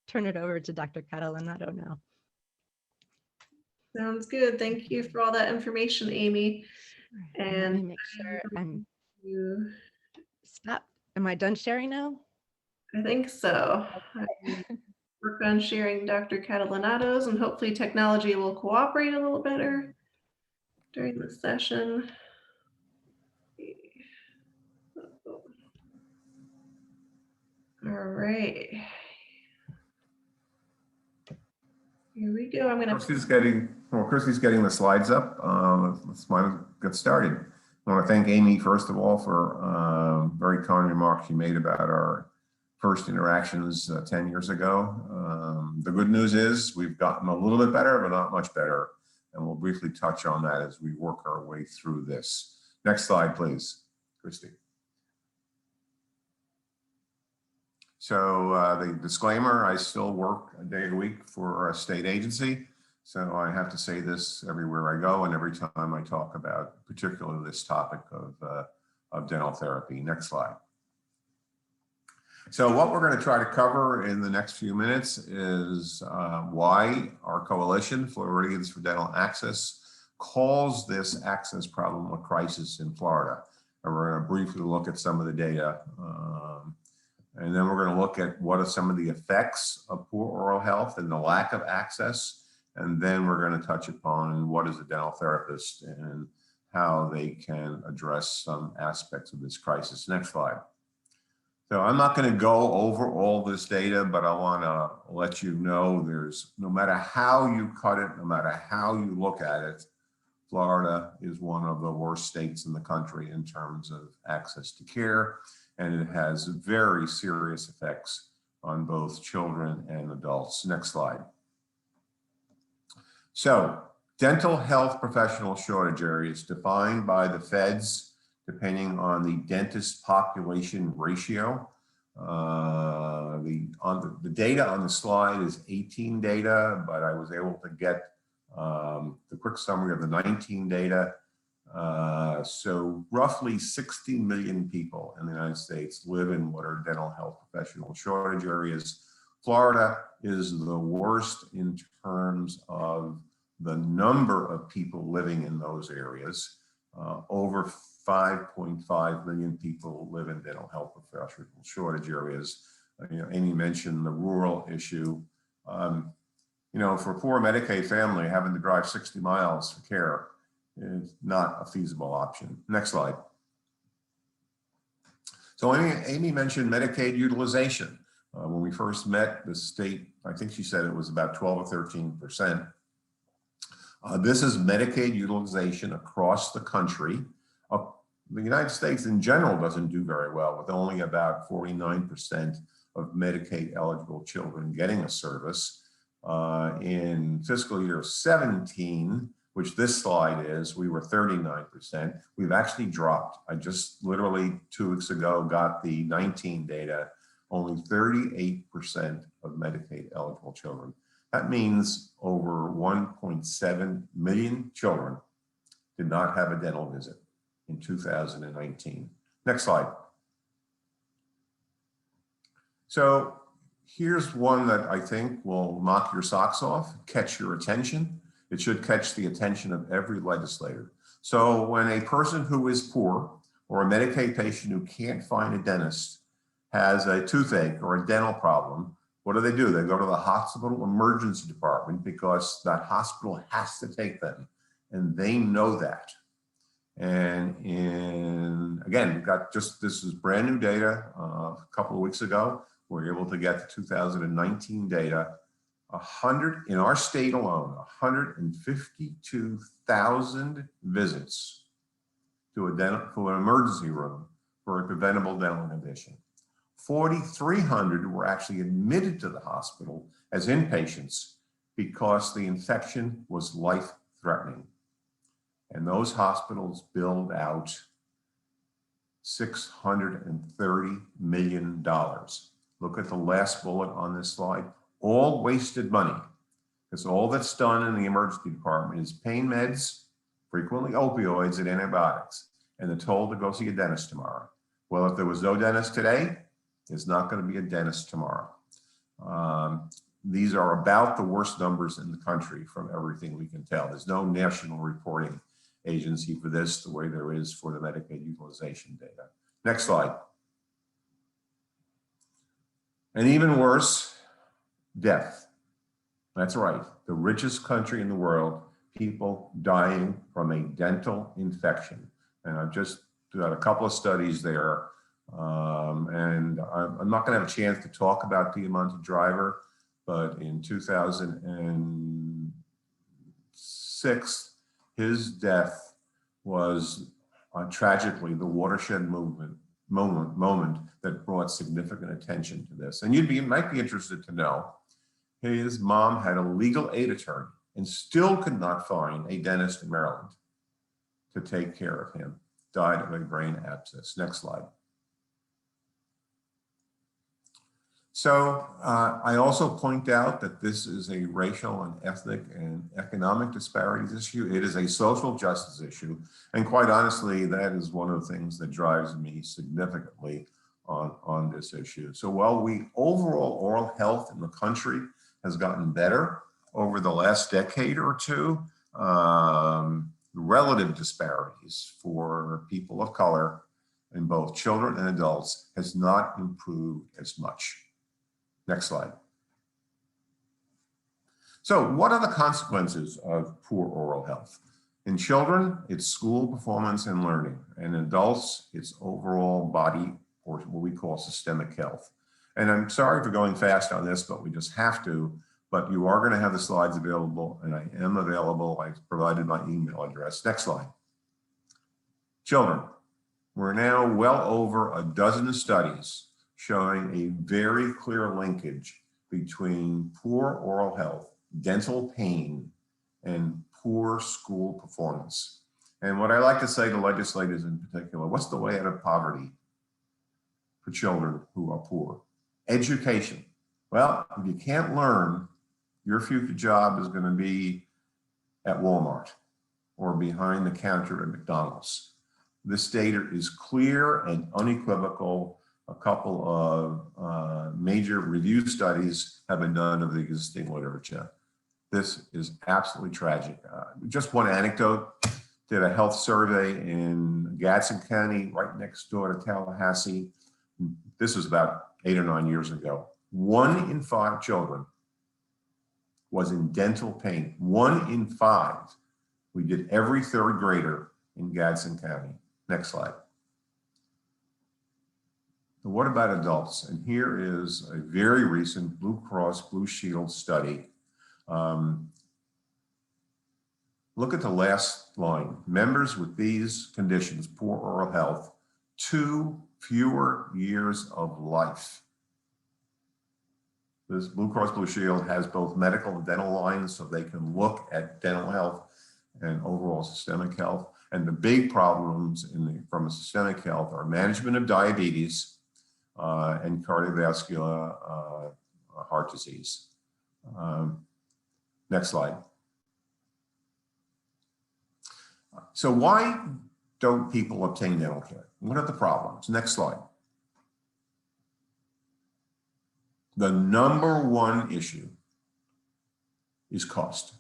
turn it over to Dr. Catalanotto now. Sounds good. Thank you for all that information, Amy. And let me make sure I'm stop. Am I done sharing now? I think so. Okay. Work on sharing Dr. Catalanotto's, and hopefully technology will cooperate a little better during this session. All right. Here we go. I'm going to. Christy's getting the slides up. Let's get started. I want to thank Amy, first of all, for very kind remarks she made about our first interactions 10 years ago. The good news is we've gotten a little bit better, but not much better. And we'll briefly touch on that as we work our way through this. Next slide, please, Christy. So the disclaimer, I still work a day a week for a state agency. So I have to say this everywhere I go and every time I talk about particularly this topic of dental therapy. Next slide. So what we're going to try to cover in the next few minutes is why our coalition, Floridians for Dental Access, calls this access problem a crisis in Florida. And we're going to briefly look at some of the data. And then we're going to look at what are some of the effects of poor oral health and the lack of access. And then we're going to touch upon what is a dental therapist and how they can address some aspects of this crisis. Next slide. So I'm not going to go over all this data, but I want to let you know there's, no matter how you cut it, no matter how you look at it, Florida is one of the worst states in the country in terms of access to care, and it has very serious effects on both children and adults. Next slide. So, dental health professional shortage areas defined by the feds depending on the dentist population ratio. The data on the slide is 18 data, but I was able to get the quick summary of the 19 data. So roughly 60 million people in the United States live in what are dental health professional shortage areas. Florida is the worst in terms of the number of people living in those areas. Over 5.5 million people live in dental health professional shortage areas. Amy mentioned the rural issue. For a poor Medicaid family, having to drive 60 miles for care is not a feasible option. Next slide. So Amy mentioned Medicaid utilization. When we first met, the state, I think she said it was about 12 or 13%. This is Medicaid utilization across the country. The United States in general doesn't do very well, with only about 49% of Medicaid eligible children getting a service. In fiscal year 17, which this slide is, we were 39%. We've actually dropped. I just literally 2 weeks ago got the 19 data, only 38% of Medicaid eligible children. That means over 1.7 million children did not have a dental visit in 2019. Next slide. So here's one that I think will knock your socks off, catch your attention. It should catch the attention of every legislator. So when a person who is poor or a Medicaid patient who can't find a dentist has a toothache or a dental problem, what do? They go to the hospital emergency department because that hospital has to take them, and they know that. And again, we've got this is brand new data a couple of weeks ago. We were able to get the 2019 data. In our state alone, 152,000 visits to an emergency room for a preventable dental condition. 4,300 were actually admitted to the hospital as inpatients because the infection was life-threatening. And those hospitals billed out $630 million. Look at the last bullet on this slide. All wasted money, because all that's done in the emergency department is pain meds, frequently opioids and antibiotics, and they're told to go see a dentist tomorrow. Well, if there was no dentist today, there's not going to be a dentist tomorrow. These are about the worst numbers in the country from everything we can tell. There's no national reporting agency for this the way there is for the Medicaid utilization data. Next slide. And even worse, death. That's right, the richest country in the world, people dying from a dental infection. And I've just got a couple of studies there. And I'm not going to have a chance to talk about Diamante Driver, but in 2006, his death was tragically the watershed moment moment that brought significant attention to this. And you might be interested to know his mom had a legal aid attorney and still could not find a dentist in Maryland to take care of him. Died of a brain abscess. Next slide. So I also point out that this is a racial and ethnic and economic disparities issue. It is a social justice issue. And quite honestly, that is one of the things that drives me significantly on this issue. So while overall oral health in the country has gotten better over the last decade or two, relative disparities for people of color in both children and adults has not improved as much. Next slide. So what are the consequences of poor oral health? In children, it's school performance and learning. And in adults, it's overall body, or what we call systemic health. And I'm sorry for going fast on this, but we just have to. But you are going to have the slides available, and I am available. I've provided my email address. Next slide. Children. We're now well over a dozen studies showing a very clear linkage between poor oral health, dental pain, and poor school performance. And what I like to say to legislators in particular, what's the way out of poverty for children who are poor? Education. Well, if you can't learn, your future job is going to be at Walmart or behind the counter at McDonald's. This data is clear and unequivocal. A couple of major review studies have been done of the existing literature. This is absolutely tragic. Just one anecdote, did a health survey in Gadsden County, right next door to Tallahassee. This was about 8 or 9 years ago. 1 in 5 children was in dental pain. 1 in 5. We did every 3rd grader in Gadsden County. Next slide. What about adults? And here is a very recent Blue Cross Blue Shield study. Look at the last line. Members with these conditions, poor oral health, 2 fewer years of life. This Blue Cross Blue Shield has both medical and dental lines, so they can look at dental health and overall systemic health. And the big problems from a systemic health are management of diabetes, and cardiovascular heart disease. Next slide. So why don't people obtain dental care? What are the problems? Next slide. The #1 issue is cost.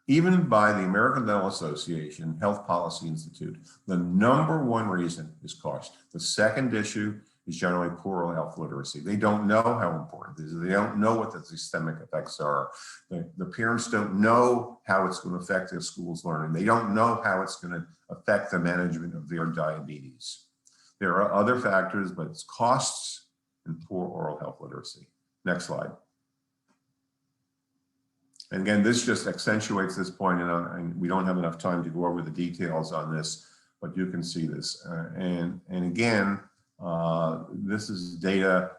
Even by the American Dental Association Health Policy Institute, the #1 reason is cost. The second issue is generally poor oral health literacy. They don't know how important this is. They don't know what the systemic effects are. The parents don't know how it's going to affect their school's learning. They don't know how it's going to affect the management of their diabetes. There are other factors, but it's costs and poor oral health literacy. Next slide. And again, this just accentuates this point, and we don't have enough time to go over the details on this, but you can see this. And again, this is data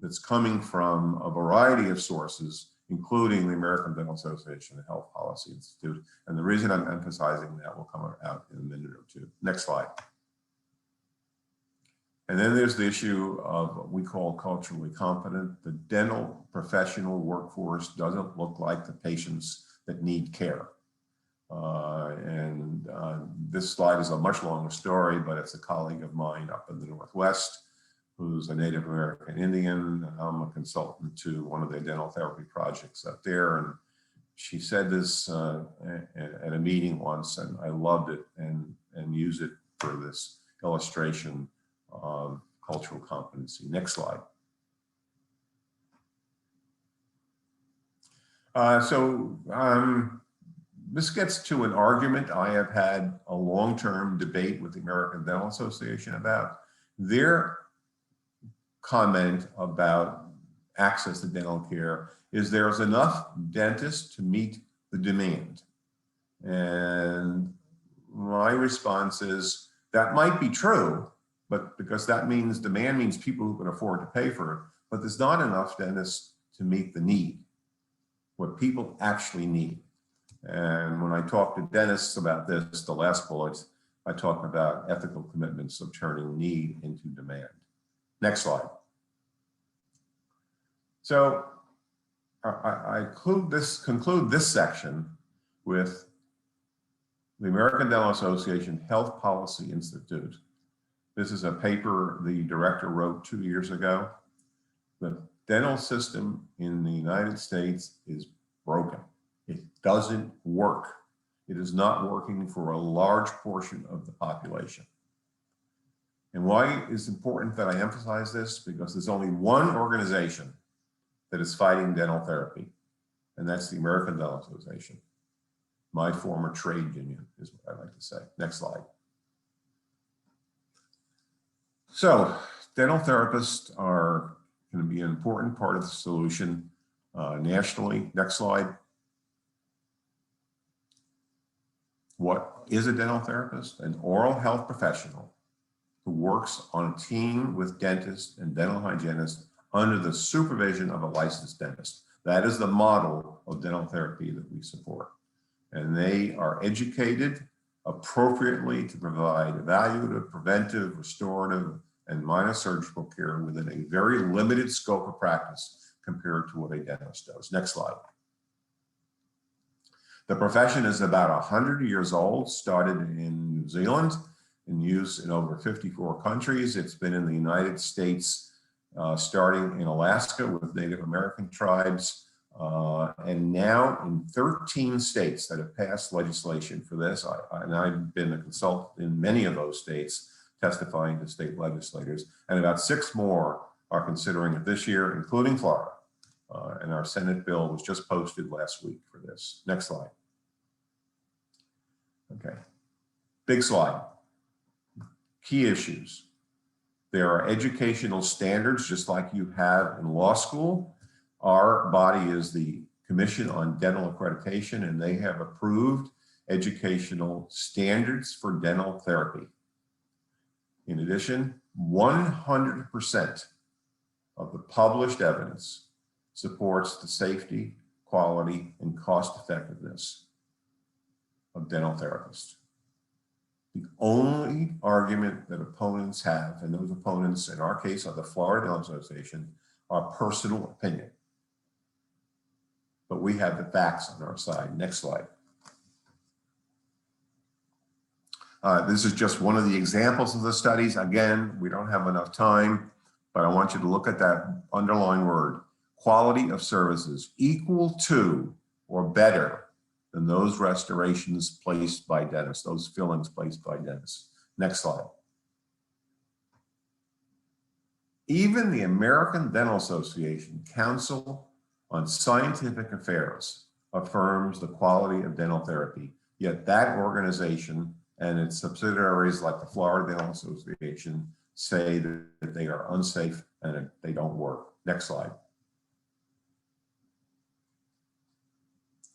that's coming from a variety of sources, including the American Dental Association and Health Policy Institute. And the reason I'm emphasizing that will come out in a minute or two. Next slide. And then there's the issue of what we call culturally competent. The dental professional workforce doesn't look like the patients that need care. This slide is a much longer story, but it's a colleague of mine up in the Northwest who's a Native American Indian. I'm a consultant to one of their dental therapy projects up there. And she said this at a meeting once, and I loved it and use it for this illustration of cultural competency. Next slide. This gets to an argument I have had a long-term debate with the American Dental Association about. Their comment about access to dental care is there's enough dentists to meet the demand. And my response is that might be true, but because that means demand means people who can afford to pay for it, but there's not enough dentists to meet the need, what people actually need. And when I talk to dentists about this, the last bullet, I talk about ethical commitments of turning need into demand. Next slide. So I conclude this section with the American Dental Association Health Policy Institute. This is a paper the director wrote 2 years ago. The dental system in the United States is broken. It doesn't work. It is not working for a large portion of the population. And why is it important that I emphasize this? Because there's only one organization that is fighting dental therapy, and that's the American Dental Association. My former trade union is what I like to say. Next slide. So dental therapists are going to be an important part of the solution nationally. Next slide. What is a dental therapist? An oral health professional who works on a team with dentists and dental hygienists under the supervision of a licensed dentist. That is the model of dental therapy that we support. And they are educated appropriately to provide evaluative, preventive, restorative, and minor surgical care within a very limited scope of practice compared to what a dentist does. Next slide. The profession is about 100 years old, started in New Zealand, in use in over 54 countries. It's been in the United States, starting in Alaska with Native American tribes, and now in 13 states that have passed legislation for this. And I've been a consultant in many of those states, testifying to state legislators, and about 6 more are considering it this year, including Florida. And our Senate bill was just posted last week for this. Next slide. Okay, big slide. Key issues. There are educational standards, just like you have in law school. Our body is the Commission on Dental Accreditation, and they have approved educational standards for dental therapy. In addition, 100% of the published evidence supports the safety, quality, and cost effectiveness of dental therapists. The only argument that opponents have, and those opponents in our case are the Florida Dental Association, are personal opinion. But we have the facts on our side. Next slide. This is just one of the examples of the studies. Again, we don't have enough time, but I want you to look at that underlying word. Quality of services equal to or better than those restorations placed by dentists, those fillings placed by dentists. Next slide. Even the American Dental Association Council on Scientific Affairs affirms the quality of dental therapy, yet that organization and its subsidiaries like the Florida Dental Association say that they are unsafe and that they don't work. Next slide.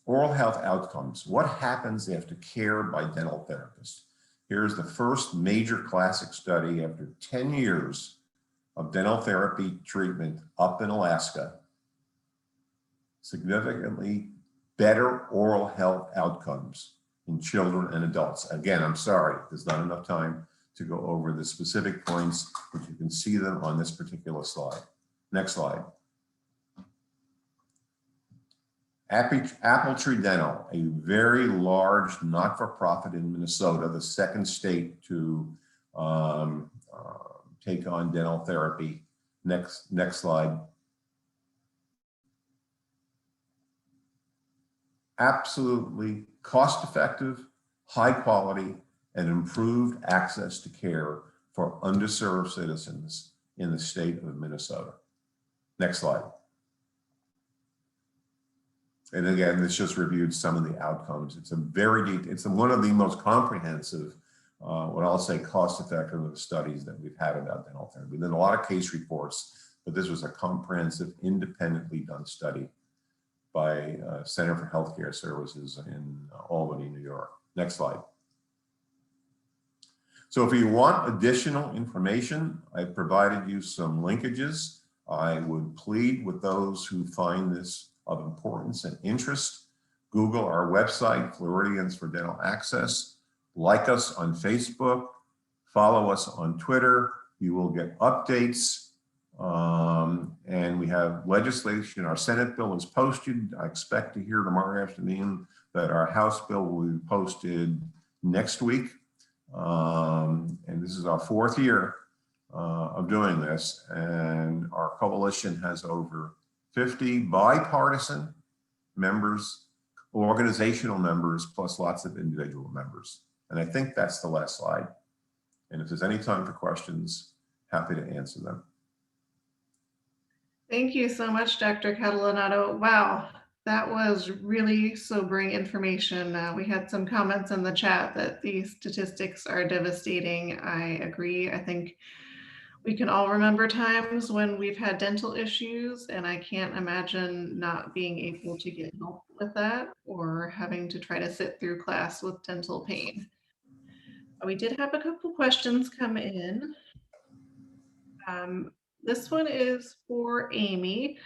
Oral health outcomes. What happens after care by dental therapists? Here's the first major classic study after 10 years of dental therapy treatment up in Alaska. Significantly better oral health outcomes in children and adults. Again, I'm sorry, there's not enough time to go over the specific points, but you can see them on this particular slide. Next slide. Apple Tree Dental, a very large not-for-profit in Minnesota, the second state to take on dental therapy. Next slide. Absolutely cost-effective, high quality, and improved access to care for underserved citizens in the state of Minnesota. Next slide. And again, this just reviewed some of the outcomes. It's a very deep, it's one of the most comprehensive, what I'll say, cost-effective of the studies that we've had about dental therapy. We've done a lot of case reports, but this was a comprehensive, independently done study by Center for Healthcare Services in Albany, New York. Next slide. So if you want additional information, I've provided you some linkages. I would plead with those who find this of importance and interest. Google our website, Floridians for Dental Access. Like us on Facebook. Follow us on Twitter. You will get updates. And we have legislation. Our Senate bill is posted. I expect to hear tomorrow afternoon that our House bill will be posted next week. And this is our 4th year of doing this. And our coalition has over 50 bipartisan members, organizational members, plus lots of individual members. And I think that's the last slide. And if there's any time for questions, happy to answer them. Thank you so much, Dr. Catalanotto. Wow, that was really sobering information. We had some comments in the chat that these statistics are devastating. I agree. I think we can all remember times when we've had dental issues, and I can't imagine not being able to get help with that or having to try to sit through class with dental pain. We did have a couple questions come in. This one is for Amy.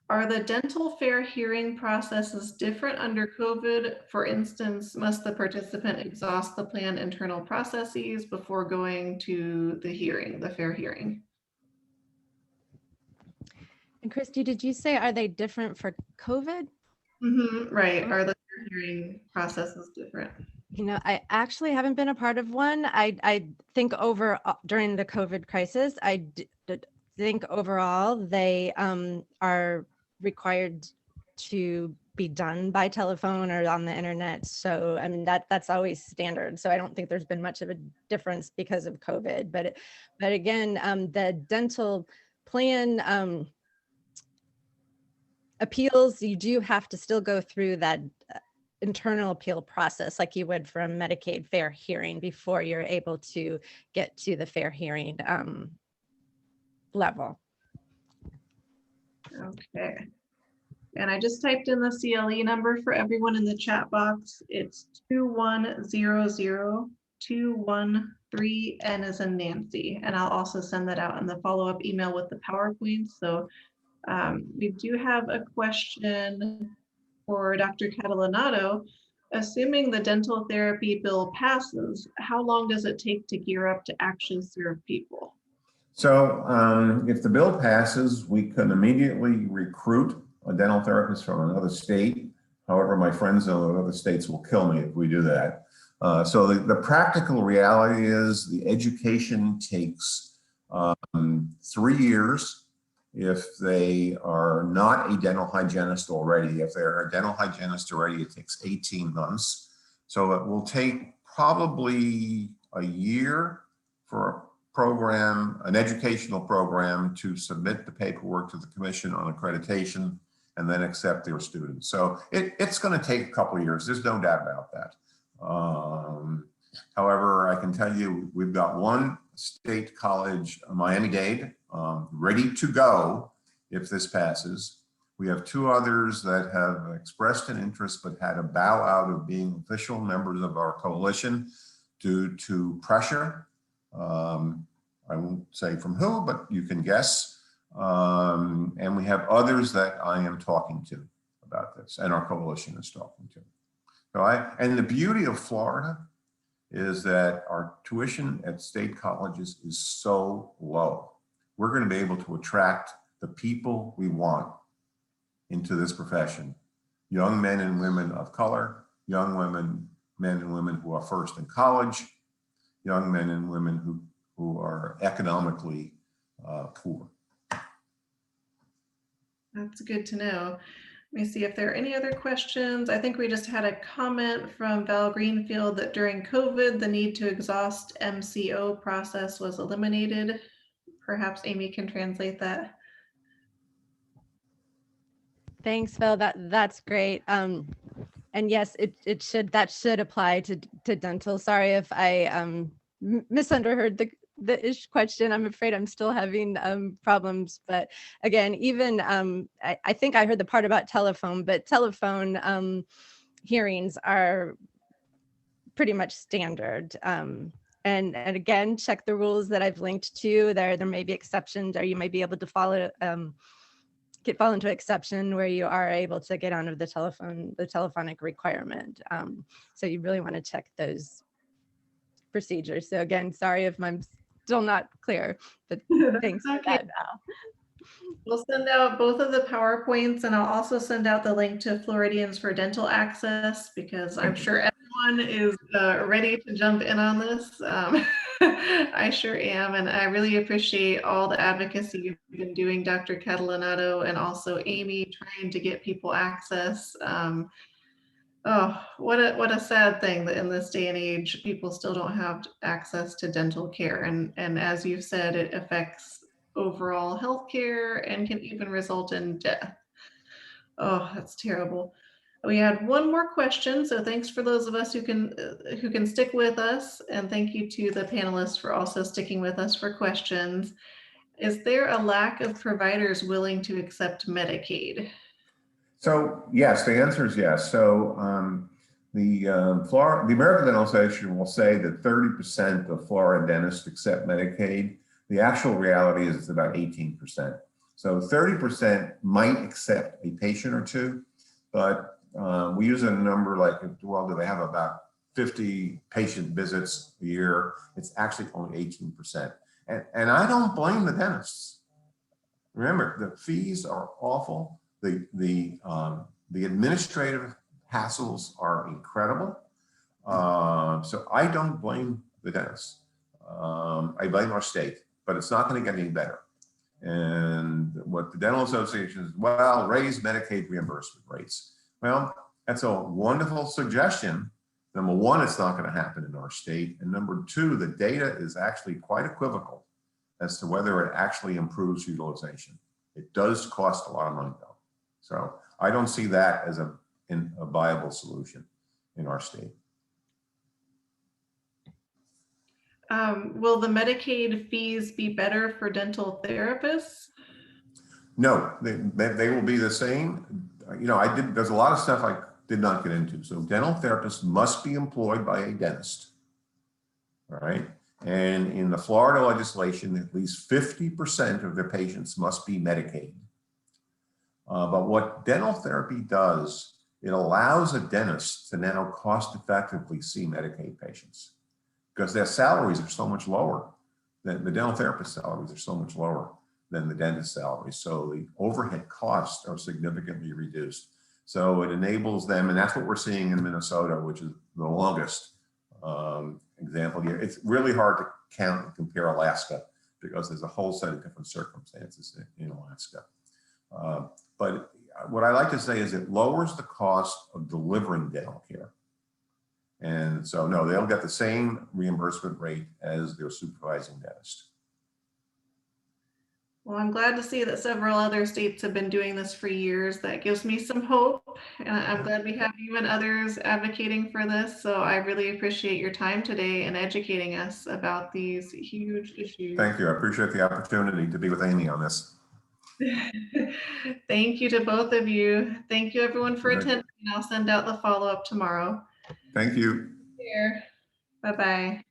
Are the dental fair hearing processes different under COVID? For instance, must the participant exhaust the plan internal processes before going to the hearing, the fair hearing? And Christy, did you say, are they different for COVID? Right, are the fair hearing processes different? You know, I actually haven't been a part of one. I think during the COVID crisis, I think overall they are required to be done by telephone or on the internet. So I mean that's always standard. So I don't think there's been much of a difference because of COVID. But again, the dental plan appeals, you do have to still go through that internal appeal process like you would for a Medicaid fair hearing before you're able to get to the fair hearing level. Okay. And I just typed in the CLE number for everyone in the chat box. It's 2100-213, N as in Nancy. And I'll also send that out in the follow-up email with the PowerPoint. So we do have a question for Dr. Catalanotto. Assuming the dental therapy bill passes, how long does it take to gear up to actually serve people? So if the bill passes, we can immediately recruit a dental therapist from another state. However, my friends in other states will kill me if we do that. So the practical reality is the education takes 3 years. If they are not a dental hygienist already, if they're a dental hygienist already, it takes 18 months. So it will take probably a year for a program, an educational program, to submit the paperwork to the Commission on Accreditation and then accept their students. So it's going to take a couple of years. There's no doubt about that. However, I can tell you we've got one state college, Miami-Dade, ready to go if this passes. We have 2 others that have expressed an interest but had a bow out of being official members of our coalition due to pressure. I won't say from who, but you can guess. And we have others that I am talking to about this, and our coalition is talking to. So and the beauty of Florida is that our tuition at state colleges is so low. We're going to be able to attract the people we want into this profession. Young men and women of color, young men and women who are first in college, young men and women who are economically poor. That's good to know. Let me see if there are any other questions. I think we just had a comment from Val Greenfield that during COVID, the need to exhaust MCO process was eliminated. Perhaps Amy can translate that. Thanks, Phil. That's great. And yes, that should apply to dental. Sorry if I misunderstood the question. I'm afraid I'm still having problems. But again, even I think I heard the part about telephone, but telephone hearings are pretty much standard. And And again, check the rules that I've linked to. There may be exceptions, or you may be able to fall into exception where you are able to get onto the telephonic requirement. So you really want to check those procedures. So again, sorry if I'm still not clear, but thanks for that, Val. We'll send out both of the PowerPoints, and I'll also send out the link to Floridians for Dental Access, because I'm sure everyone is ready to jump in on this. I sure am, and I really appreciate all the advocacy you've been doing, Dr. Catalanotto, and also Amy, trying to get people access. Oh, what a sad thing that in this day and age, people still don't have access to dental care. And as you've said, it affects overall healthcare and can even result in death. Oh, that's terrible. We had one more question, so thanks for those of us who can stick with us, and thank you to the panelists for also sticking with us for questions. Is there a lack of providers willing to accept Medicaid? So yes, the answer is yes. So the American Dental Association will say that 30% of Florida dentists accept Medicaid. The actual reality is it's about 18%. So 30% might accept a patient or two, but we use a number like, well, do they have about 50 patient visits a year? It's actually only 18%. And I don't blame the dentists. Remember, the fees are awful. The administrative hassles are incredible. So I don't blame the dentists. I blame our state, but it's not going to get any better. And what the Dental Association is, well, raise Medicaid reimbursement rates. Well, that's a wonderful suggestion. Number one, it's not going to happen in our state. And number two, the data is actually quite equivocal as to whether it actually improves utilization. It does cost a lot of money though. So I don't see that as a viable solution in our state. Will the Medicaid fees be better for dental therapists? No, they will be the same. You know, there's a lot of stuff I did not get into. So dental therapists must be employed by a dentist, all right? And in the Florida legislation, at least 50% of their patients must be Medicaid. But what dental therapy does, it allows a dentist to now cost effectively see Medicaid patients because their salaries are so much lower than the dental therapist salaries are so much lower than the dentist salaries. So the overhead costs are significantly reduced. So it enables them, and that's what we're seeing in Minnesota, which is the longest example here. It's really hard to count and compare Alaska because there's a whole set of different circumstances in Alaska. But what I like to say is it lowers the cost of delivering dental care. And so no, they'll get the same reimbursement rate as their supervising dentist. Well, I'm glad to see that several other states have been doing this for years. That gives me some hope. And I'm glad we have you and others advocating for this. So I really appreciate your time today and educating us about these huge issues. Thank you. I appreciate the opportunity to be with Amy on this. Thank you to both of you. Thank you everyone for attending. I'll send out the follow-up tomorrow. Thank you. Here. Bye-bye.